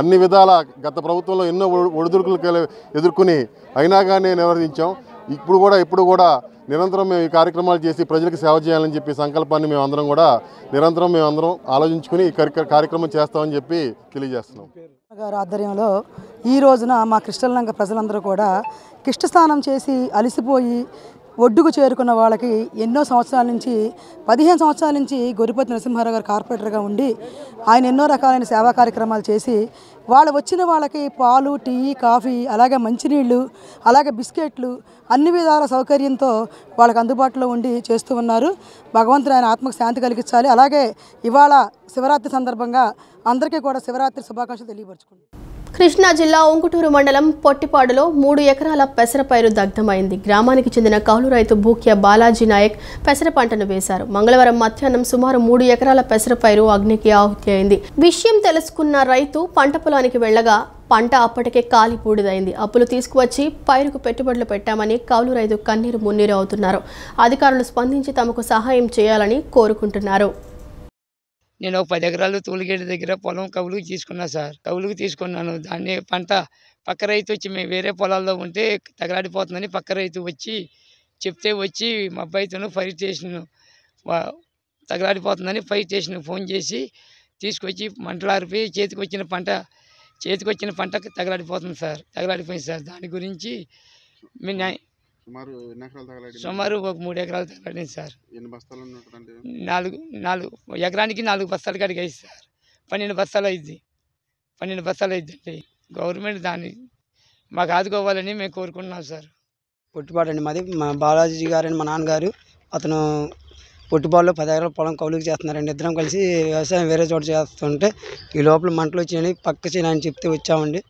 అన్ని విధాల గత ప్రభుత్వంలో ఎన్నో ఒడిదుడుకులు ఎదుర్కొని అయినా కానీ నిర్వహించాం. ఇప్పుడు కూడా నిరంతరం మేము ఈ కార్యక్రమాలు చేసి ప్రజలకు సేవ చేయాలని చెప్పి సంకల్పాన్ని మేమందరం కూడా నిరంతరం ఆలోచించుకుని ఈ కార్యక్రమం చేస్తామని చెప్పి తెలియజేస్తున్నాం. గారి ఆధ్వర్యంలో ఈ రోజున మా కృష్ణలంక ప్రజలందరూ కూడా కిష్ట స్నానం చేసి అలసిపోయి ఒడ్డుకు చేరుకున్న వాళ్ళకి ఎన్నో సంవత్సరాల నుంచి 15 సంవత్సరాల నుంచి గొరిపతి నరసింహారావు గారు కార్పొరేటర్గా ఉండి ఆయన ఎన్నో రకాలైన సేవా కార్యక్రమాలు చేసి వాళ్ళు వచ్చిన వాళ్ళకి పాలు, టీ, కాఫీ, అలాగే మంచినీళ్ళు, అలాగే బిస్కెట్లు అన్ని విధాల సౌకర్యంతో వాళ్ళకి అందుబాటులో ఉండి చేస్తూ ఉన్నారు. భగవంతుడు ఆయన ఆత్మకు శాంతి కలిగించాలి. అలాగే ఇవాళ శివరాత్రి సందర్భంగా అందరికీ కూడా శివరాత్రి శుభాకాంక్షలు తెలియపరుచుకుంటున్నాను. కృష్ణా జిల్లా ఉంగుటూరు మండలం పొట్టిపాడులో 3 ఎకరాల పెసర పైరు దగ్ధమైంది. గ్రామానికి చెందిన కౌలు రైతు బూక్య బాలాజీ నాయక్ పెసర పంటను వేశారు. మంగళవారం మధ్యాహ్నం సుమారు 3 ఎకరాల పెసర పైరు అగ్నికి ఆహుతి అయింది. విషయం తెలుసుకున్న రైతు పంట పొలానికి వెళ్లగా పంట అప్పటికే కాలి బూడిదైంది. అప్పులు తీసుకువచ్చి పైరుకు పెట్టుబడులు పెట్టామని కౌలు రైతు కన్నీరు మున్నీరు అవుతున్నారు. అధికారులు స్పందించి తమకు సహాయం చేయాలని కోరుకుంటున్నారు. నేను 10 ఎకరాలు తూలిగేట దగ్గర పొలం కవులుకి తీసుకున్నా సార్. కవులుకి తీసుకున్నాను. దాన్ని పంట పక్క రైతు వచ్చి మేము వేరే పొలాల్లో ఉంటే తగలాడిపోతుందని పక్క రైతు వచ్చి చెప్తే వచ్చి మా అబ్బాయితోనూ ఫైర్ స్టేషన్ తగలాడిపోతుందని ఫైర్ స్టేషన్కి ఫోన్ చేసి తీసుకొచ్చి మంటలారిపోయి చేతికి వచ్చిన పంట తగలాడిపోతుంది సార్. తగలాడిపోయింది సార్. దాని గురించి సుమారు ఒక 3 ఎకరాలు తగలాడింది సార్. 4 ఎకరానికి 4 బస్తాలు కాడికి అయింది సార్. 12 బస్తాలు అయింది. 12 బస్తాలు అయిందండి. గవర్నమెంట్ దాన్ని మాకు ఆదుకోవాలని మేము కోరుకుంటున్నాం సార్. పొట్టిపాడు అండి మాది. మా బాలాజీ గారని మా నాన్నగారు, అతను పొట్టిపాడులో 10 ఎకరాల పొలం కౌలుకి చేస్తున్నారండి. ఇద్దరం కలిసి వ్యవసాయం వేరే చోట చేస్తుంటే ఈ లోపల మంటలు వచ్చినాయని పక్క చేయని ఆయన చెప్తే వచ్చామండి.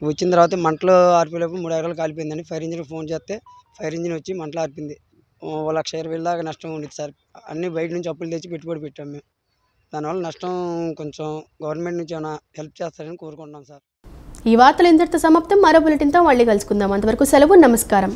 వచ్చిన తర్వాత మంటలు ఆర్పేలోపు 3 ఎకరాలు కాలిపోయిందండి. ఫైర్ ఇంజిన్ ఫోన్ చేస్తే ఫైర్ ఇంజిన్ వచ్చి మంటలు ఆర్పింది. 1,20,000 దాకా నష్టం ఉండేది సార్. అన్నీ బయట నుంచి అప్పులు తెచ్చి పెట్టుబడి పెట్టాం మేము. దానివల్ల నష్టం కొంచెం గవర్నమెంట్ నుంచి ఏమైనా హెల్ప్ చేస్తారని కోరుకుంటున్నాం సార్. ఈ వార్తలు ఇంతటితో సమాప్తం. మరో బులెటిన్తో మళ్ళీ కలుసుకుందాం. అంతవరకు సెలవు. నమస్కారం.